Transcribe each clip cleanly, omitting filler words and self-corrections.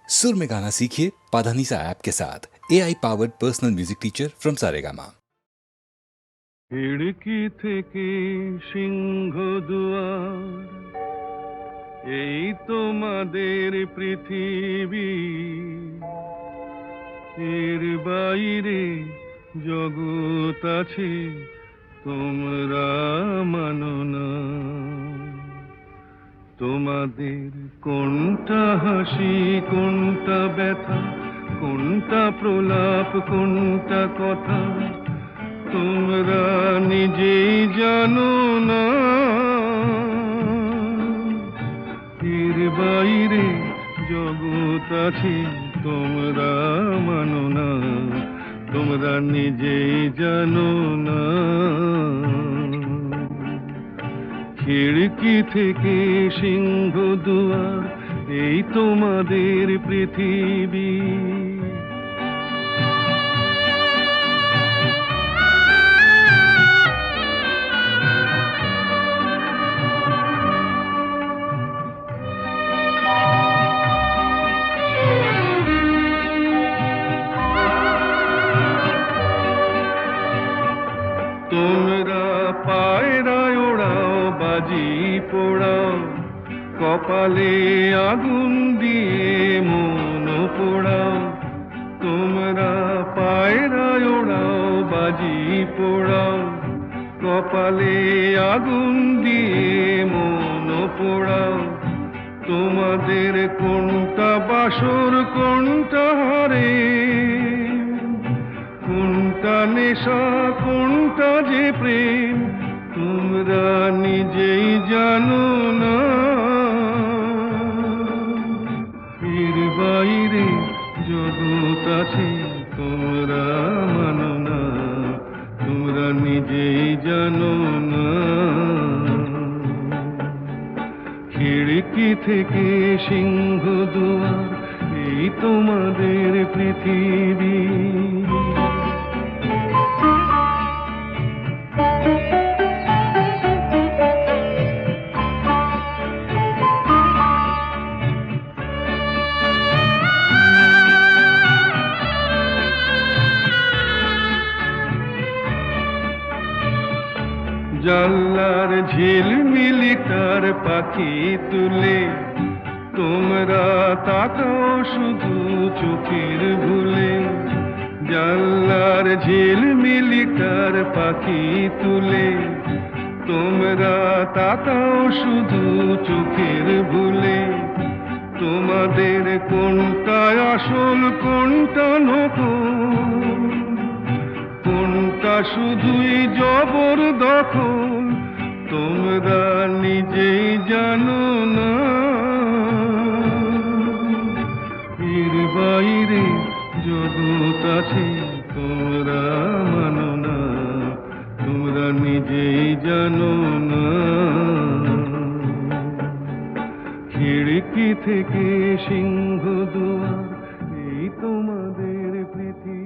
सुर में गाना सीखिए पाधानीसा ऐप के साथ AI powered personal music teacher from Saregama. খিড়কি থেকে সিংহ দুয়ার, এই তোমাদের পৃথিবী, এর বাইরে জগৎ আছে তোমরা মানো না। তোমাদের কোনটা হাসি, কোনটা ব্যথা, কোনটা প্রলাপ, কোনটা কথা তোমরা নিজেই জানো না। এর বাইরে জগৎ আছে তোমরা মানো না, তোমরা নিজেই জানো না। খিড়কি থেকে সিংহ দুয়ার, এই তোমাদের পৃথিবী। তোমরা পায়রায় ওড়াও, বাজি পোড়াও, কপালে আগুন দিয়ে মন পোড়াও। তোমরা পায়রায় ওড়াও, বাজি পোড়াও, কপালে আগুন দিয়ে মন পোড়াও। তোমাদের কোনটা বাসর, কোনটা হারে, কোনটা নেশা, কোনটা যে প্রেম তোমরা নিজেই জানো না। এর বাইরে জগৎ আছে তোমরা মানো না, তোমরা নিজেই জানো না। খিড়কি থেকে সিংহ দুয়ার, এই তোমাদের পৃথিবী। জানলার ঝিলমিলিটার পাখি তুলে তোমরা তাকাও শুধু চোখের ভুলে। জানলার ঝিলমিলিটার পাখি তুলে তোমরা তাকাও শুধু চোখের ভুলে। তোমাদের কোনটা আসল, কোনটা নকল, কোনটা শুধুই জবরদখল তোমরা নিজেই জানো না। এর বাইরে জগৎ আছে তোমরা মানো না, তোমরা নিজেই জানো না। খিড়কি থেকে সিংহ দুয়ার, এই তোমাদের পৃথিবী।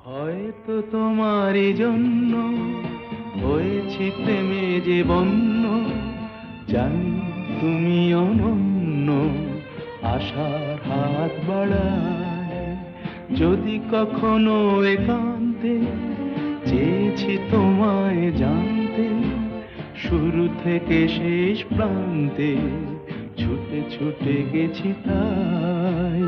হয়তো তোমারই জন্য হয়েছি প্রেমে যে বন্য, জানি তুমি অনন্য, আশার হাত বাড়ায়। যদি কখনো একান্তে চেয়েছি তোমায় জানতে, শুরু থেকে শেষ প্রান্তে ছুটে ছুটে গেছি তাই।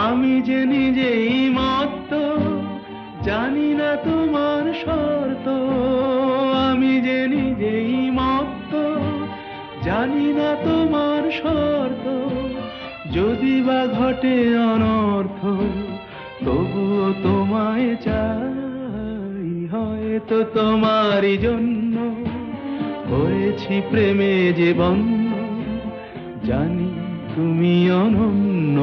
আমি যে নিজেই মত্ত, জানি না তোমার শর্ত, আমি যে নিজেই মত্ত। জানি না তোমার শর্ত, যদি বা ঘটে অনর্থ, তবুও তোমায় চাই। হয়তো তোমারই জন্য হয়েছি প্রেমে যে বন্য, জানি তুমি অনন্য,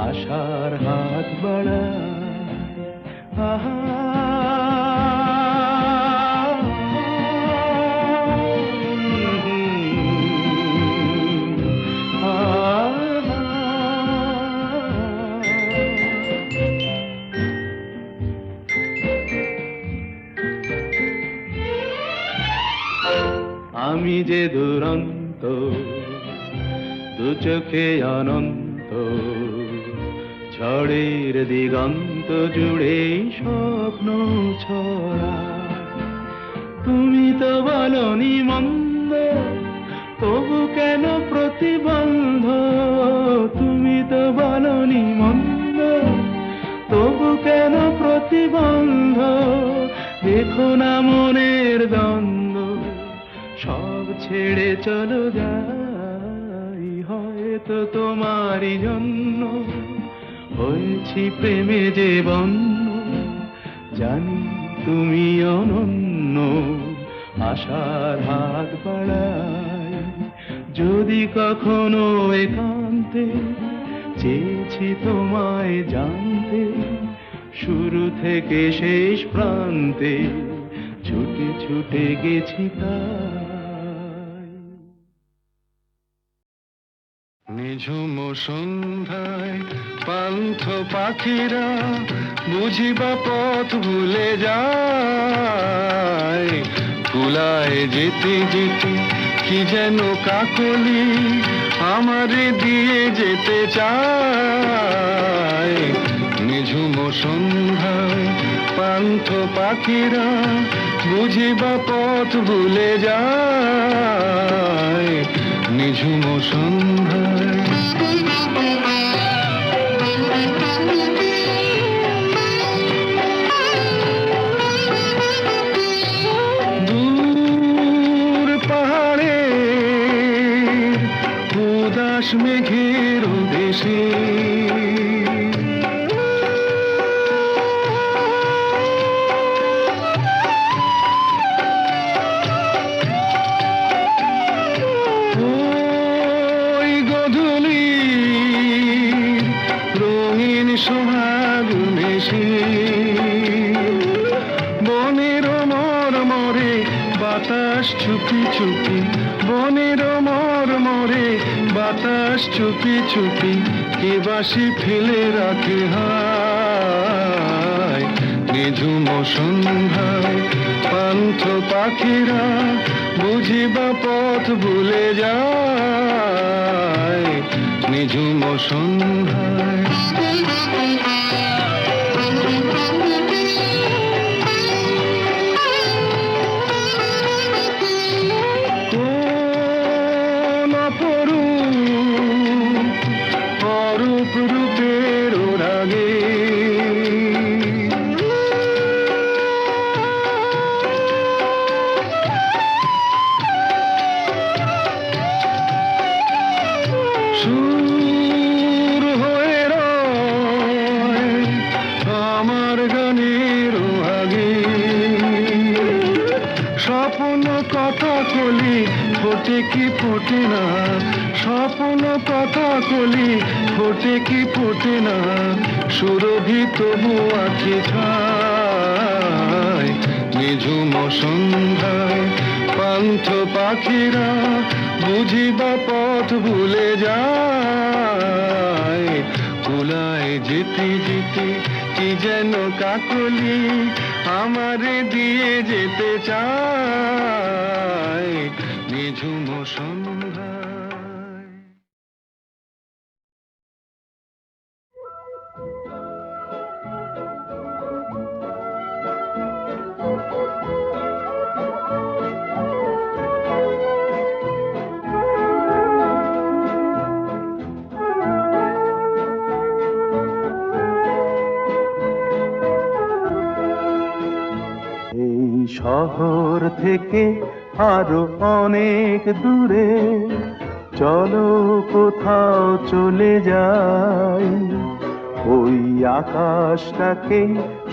আশার হাত বাড়ায়। আহা আমি যে দুরন্ত, দু চোখে অনন্ত, ঝড়ের দিগন্ত জুড়ে স্বপ্ন ছড়া। তুমি তো বলনি মন্দ, তবু কেন প্রতিবন্ধ? তুমি তো বলনি মন্দ, তবু কেন প্রতিবন্ধ? দেখো না মনের দ্বন্দ্ব, সব ছেড়ে চলো যাই। হয়তো তোমারই জন্য হয়েছি প্রেমে যে বন্য, জানি তুমি অনন্য, আশার হাত বাড়াই। যদি কখনো একান্তে চেয়েছি তোমায় জানতে, শুরু থেকে শেষ প্রান্তে ছুটে ছুটে গেছি তাই। নিঝুম সন্ধ্যায় পান্থ পাখিরা বুঝিবা পথ ভুলে যায়। কুলায় যেতে যেতে কি যেন কাকলি আমারে দিয়ে যেতে চায়। নিঝুম সন্ধ্যায় পান্থ পাখিরা বুঝিবা পথ ভুলে যায়। নিঝুম সন্ধ্যায় দূর পাহাড়ে উদাস মেঘের দেশে সোহাগ মেশে বনের মরমরে বাতাস চুপি চুপি, বনের মরমরে বাতাস চুপি চুপি কে বাসি ফেলে রাখে হায়। নিঝুম সন্ধ্যায় পান্থ পাখিরা বুঝিবা পথ ভুলে যায়। নিঝুম সন্ধ্যায় কোন অরূপ রূপের রাগে সুর হয়ে রয় আমার গানের আগে। স্বপ্ন কথা কলি ফোটে কি ফোটে না, স্বপ্ন কথা কলি ফোটে কি ফোটে না, সুরভি তবু আঁখি ছায়। নিঝুম সন্ধ্যায় পান্থ পাখিরা বুঝিবা পথ ভুলে যায়। কুলায় যেতে যেতে কি যেন কাকলি আমারে দিয়ে যেতে চায়। নিঝুম সন্ধ্যায় শহর থেকে আরো অনেক দূরে চলো কোথাও চলে যাই, ওই আকাশটাকে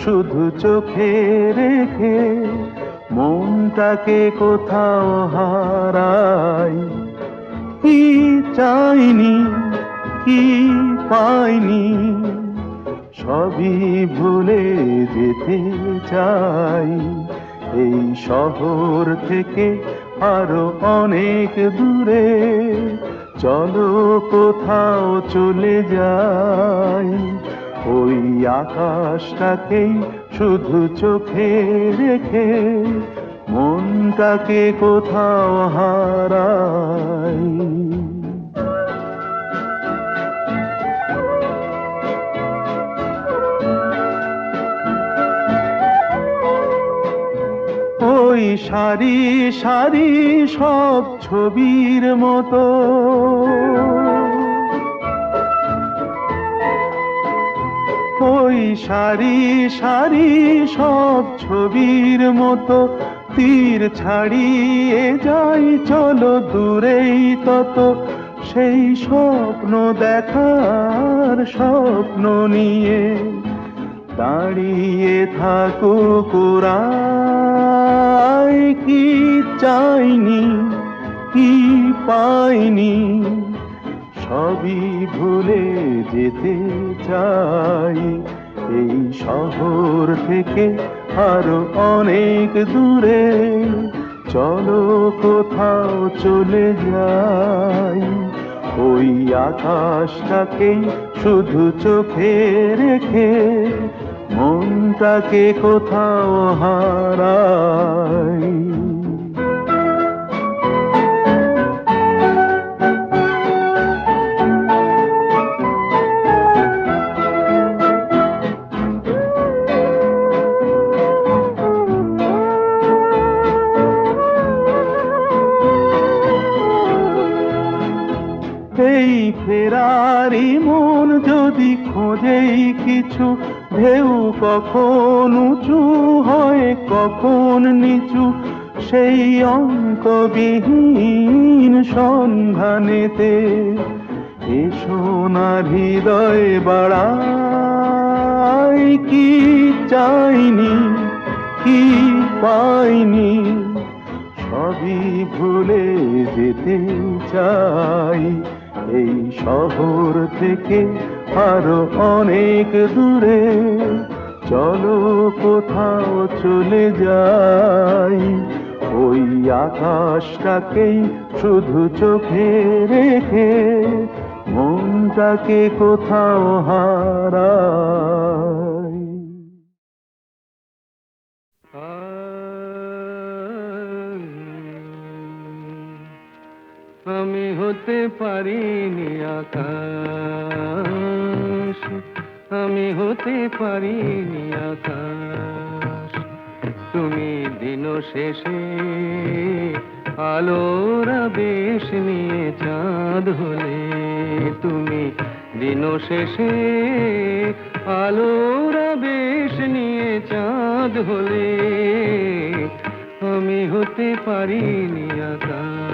শুধু চোখে রেখে মনটাকে কোথাও হারাই। কি চাইনি, কি পাইনি, সবই ভুলে যেতে চাই, এই শহর থেকে আরো অনেক দূরে চলো কোথাও চলে যাই, ওই আকাশটাকেই শুধু চোখে রেখে মনটাকে কোথাও হারাই। ওই সারি সারি সব ছবির মতো ওই সারি সারি সব ছবির মতো তীর ছাড়িয়ে যাই চলো দূরেই তত, সেই স্বপ্ন দেখার স্বপ্ন নিয়ে দাঁড়িয়ে থাকুক ওরাই। কি চাইনি, কি পাইনি, সবই ভুলে যেতে চাই, এই শহর থেকে আরো অনেক দূরে চলো কোথাও চলে যাই, ওই আকাশটাকেই শুধু চোখে রেখে মনটাকে কোথাও হারাই। এই ফেরারি মন যদি খোঁজেই কিছু, ঢেউ কখন উঁচু হয় কখন নিচু, সেই অঙ্কবিহীন সন্ধানেতে এসো না হৃদয় বাড়াই। কি চাইনি, কি পাইনি, সবই ভুলে যেতে চাই, এই শহর থেকে আরো অনেক দূরে চলো কোথাও চলে যাই, ওই আকাশটাকেই শুধু চোখে রেখে মনটাকে কোথাও হারাই। আমি হতে পারিনি আকাশ, আমি হতে পারিনি আকাশ, তুমি দিন শেষে আলোর আবেশ নিয়ে চাঁদ হলে, তুমি দিন শেষে আলোর আবেশ নিয়ে চাঁদ হলে, আমি হতে পারিনি আকাশ।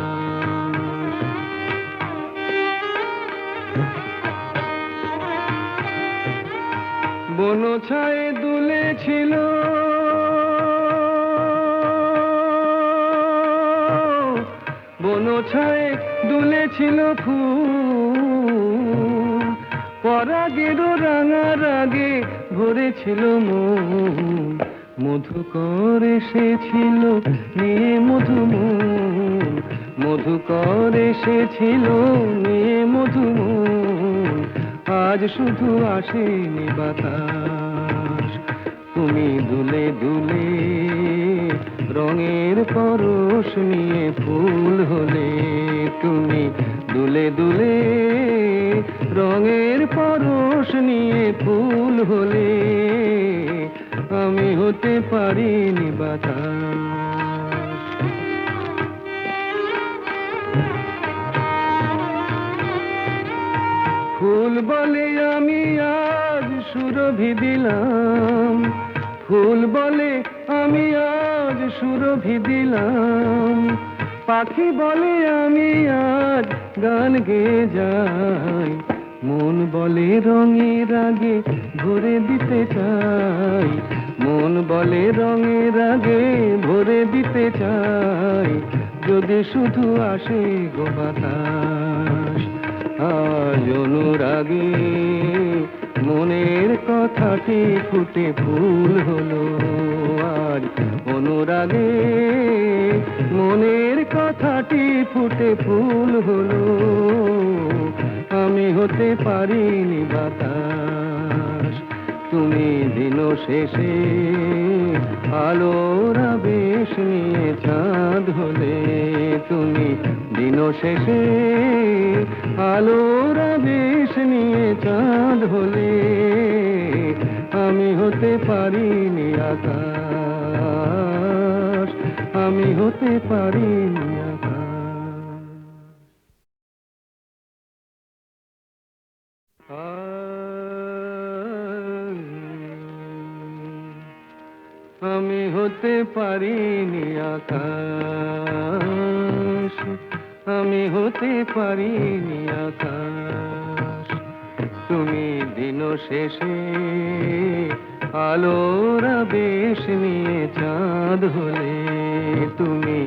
বন ছায়ে দুলেছিল বন ছায়ে দুলেছিল ফুল, পরাগের রাঙা রাগে ভরেছিল মন, মধুকর এসেছিল নিয়ে মধুমন, মধুকর এসেছিল নিয়ে মধুমন, আজ শুধু আসেনি বাতাস, তুমি দুলে দুলে রঙের পরশ নিয়ে ফুল হলে, তুমি দুলে দুলে রঙের পরশ নিয়ে ফুল হলে, আমি হতে পারিনি বাতাস। ফুল বলে আমি আজ সুরভি দিলাম, ফুল বলে আমি আজ আজ সুরভি দিলাম, পাখি বলে আমি আজ গান গেয়ে যাই, মন বলে রঙের আগে ভরে দিতে চাই, মন বলে রঙের আগে ভরে দিতে চাই, যদি শুধু আসে গো বাতাস। আজ অনুরাগে মনের কথাটি ফুটে ফুল হলো, আজ অনুরাগে মনের কথাটি ফুটে ফুল হলো, আমি হতে পারিনি বাতাস। তুমি দিন শেষে আলোর আবেশ নিয়ে চাঁদ হলে, তুমি দিন শেষে আলোর আবেশ নিয়ে চাঁদ হলে, আমি হতে পারিনি আকাশ, আমি হতে পারিনি আকাশ। আমি হতে পারিনি আকাশ, আমি হতে পারিনি আকাশ। তুমি দিন শেষে আলোর আবেশ নিয়ে চাঁদ হলে, তুমি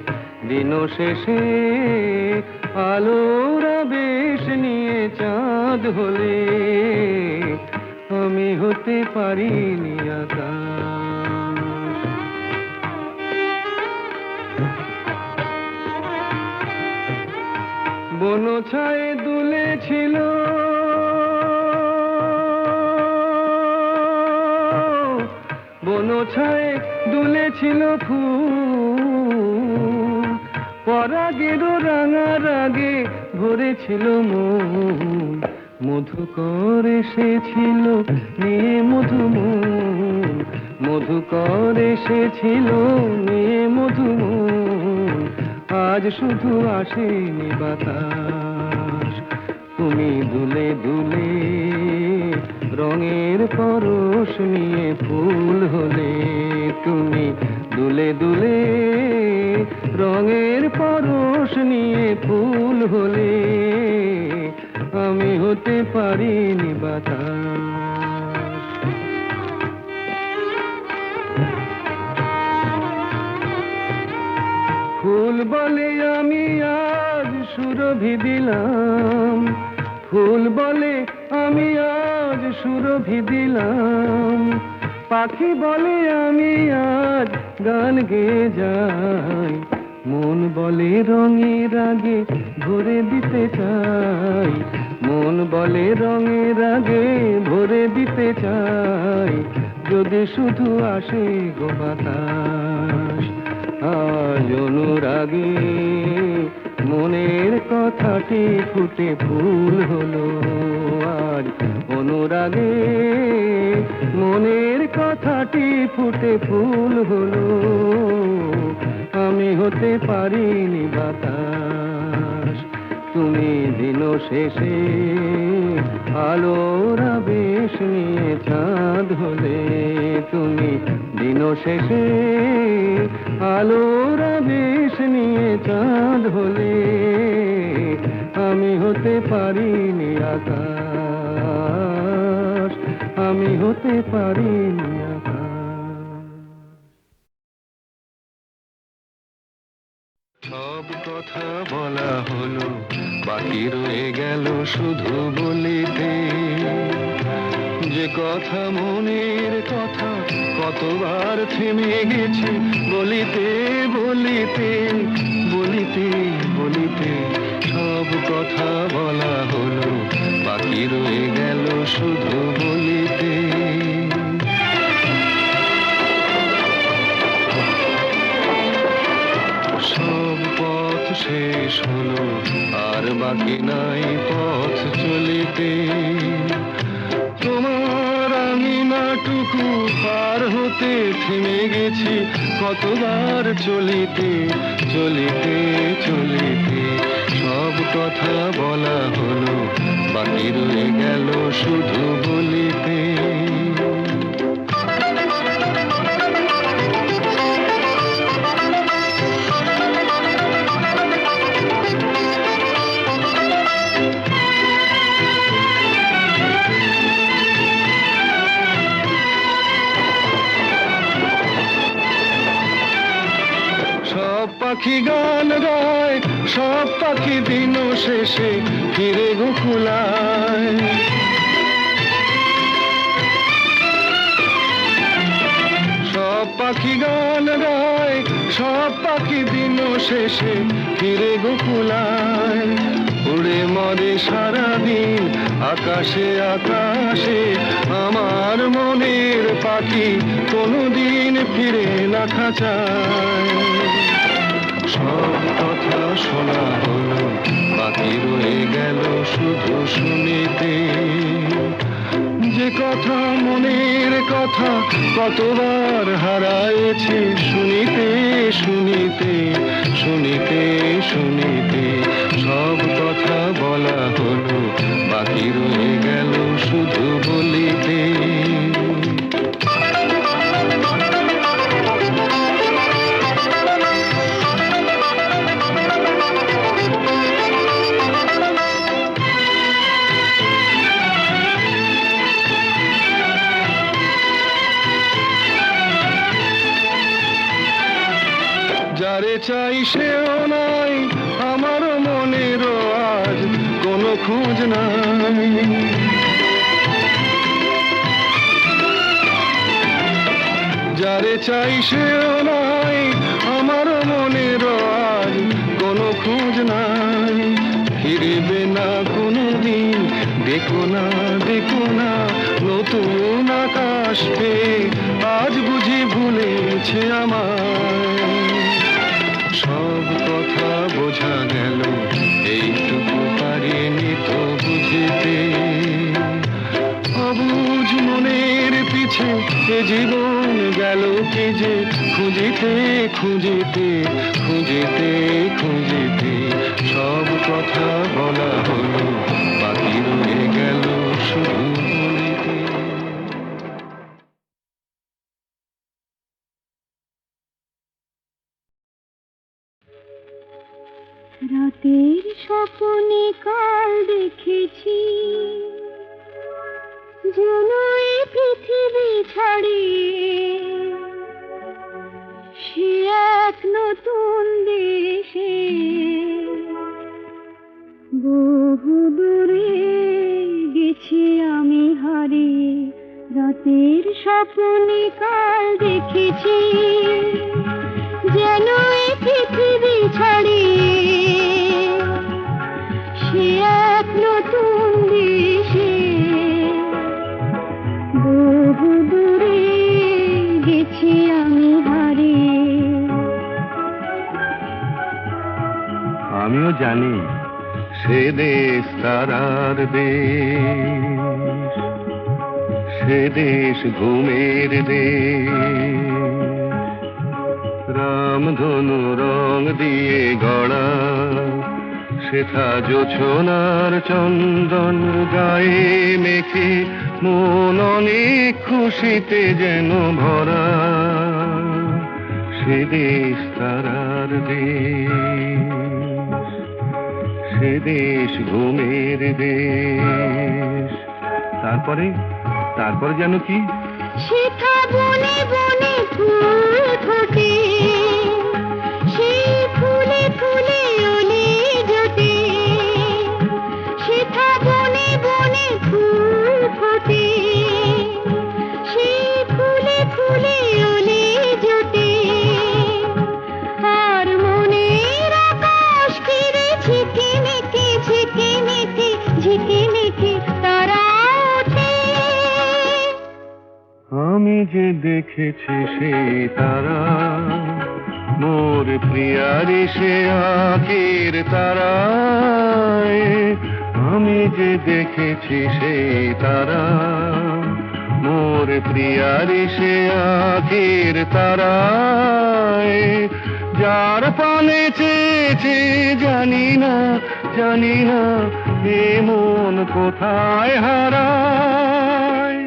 দিন শেষে আলোর আবেশ নিয়ে চাঁদ হলে, আমি হতে পারিনি আকাশ। বন ছায়ে দুলেছিল বন ছায়ে দুলেছিল ফুল, পরাগের রাঙা রাগে ভরেছিল মন, মধুকর এসেছিল নিয়ে মধুমন, মধুকর এসেছিল নিয়ে মধুমন, আজ শুধু আসেনি বাতাস। তুমি দুলে দুলে রঙের পরশ নিয়ে ফুল হলে, তুমি দুলে দুলে রঙের পরশ নিয়ে ফুল হলে, আমি হতে পারিনি বাতাস। ফুল বলে আমি আজ সুরভি দিলাম, ফুল বলে আমি আজ সুরভি দিলাম, পাখি বলে আমি আজ গান গেয়ে যাই, মন বলে রঙের আগে ভরে দিতে চাই, মন বলে রঙের আগে ভরে দিতে চাই, যদি শুধু আসে গো বাতাস। আজ অনুরাগে মনের কথাটি ফুটে ফুল হলো, আজ অনুরাগে মনের কথাটি ফুটে ফুল হলো, আমি হতে পারিনি বাতাস। তুমি দিন শেষে আলোর আবেশ নিয়ে চাঁদ হলে, তুমি দিন শেষে আলোর আবেশ নিয়ে চাঁদ হলে, আমি হতে পারিনি আকাশ, আমি হতে পারিনি আকাশ। সব কথা বলা হলো, বাকি রয়ে গেল শুধু বলিতে, যে কথা মনের কথা কতবার থেমে গেছে বলিতে বলিতে বলিতে বলিতে, সব কথা বলা হলো, বাকি রয়ে গেল শুধু বলিতে। সব পথ শেষ হলো, আর বাকি নাই পথ চলিতে, তোমার আঙিনাটুকু পার হতে থেমে গেছি কতবার চলিতে চলিতে চলিতে, সব কথা বলা হলো, বাকি রয়ে গেল শুধু বলিতে। পাখি গান গায়, সব পাখি দিন শেষে ফিরে গোকুলায়। সব পাখি গান গায়, সব পাখি দিন শেষে ফিরে গোকুলায়। উড়ে মরে সারাদিন আকাশে আকাশে, আমার মনের পাখি কোনোদিন ফিরে না খাঁচায়। সব কথা শোনা হলো, বাকি রয়ে গেল শুধু শুনিতে। যে কথা মনের কথা কতবার হারায়েছি, শুনিতে শুনিতে শুনিতে শুনিতে। সব কথা বলা হলো, বাকি রয়ে গেল শুধু বলিতে। যারে চাই সেও নাই, আমার মনেরও আজ কোনো খোঁজ নাই। যারে চাই সেও নাই, আমার মনেরও আজ কোনো খোঁজ নাই। ফিরবে না কোনো দিন, দেখো না দেখো না নতুন আকাশ পেয়ে, আজ বুঝি ভুলেছে আমায়। সব কথা বোঝা গেল, এইটুকু পারিনি তো বুঝিতে। অবুঝ মনের পিছে এ জীবন গেল কি যে, খুঁজিতে খুঁজিতে খুঁজিতে খুঁজিতে। সব কথা বলা হলো, বাকি রয়ে গেল শুধু বলিতে। রাতের স্বপ্নে কাল দেখেছি, যেন এই পৃথিবী ছাড়িয়ে সে এক নতুন দেশে, বহু দূরে গেছি আমি হারিয়ে। রাতের স্বপ্নে কাল দেখেছি, যেন এই পৃথিবী ছাড়িয়ে সে এক নতুন দেশে, বহু দূরে গেছি আমি হারিয়ে। আমিও জানি সে দেশ তারার দেশ, সে দেশ ঘুমের দেশ। রামধনু রং দিয়ে গড়া, সেথা জোছনার চন্দন গায়ে মেখে, মন অনেক খুশিতে যেন ভরা। সে দেশ তারার দেশ, সে দেশ ঘুমের দেশ। তারপরে তারপরে যেন কি, সেথা বনে বনে ফুল ফোটে, সেই ফুলে ফুলে অলি জোটে। সেথা বনে বনে ফুল ফোটে, সেই ফুলে ফুলে অলি জোটে। আর মনের আকাশ ঘিরে ঝিকিমিকি ঝিকিমিকি ঝিকিমিকি তারা ওঠে। আমি যে দেখেছি সেই তারা, মোর প্রিয়ারি সে আঁখের তারায়। আমি যে দেখেছি সেই তারা, মোর প্রিয়ারি সে আঁখের তারায়। যার পানে চেয়েছে জানি না জানি না, এ মন কোথায় হারায়।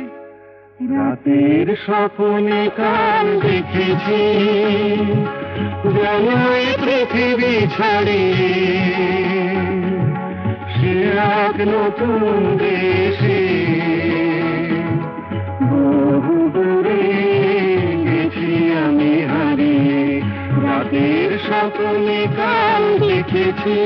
রাতের স্বপ্নে কাল দেখেছি, যেন এই পৃথিবী ছাড়িয়ে সে এক নতুন দেশে, বহু দূরে গেছি আমি হারিয়ে। রাতের স্বপ্নে অনেক কাল দেখেছি।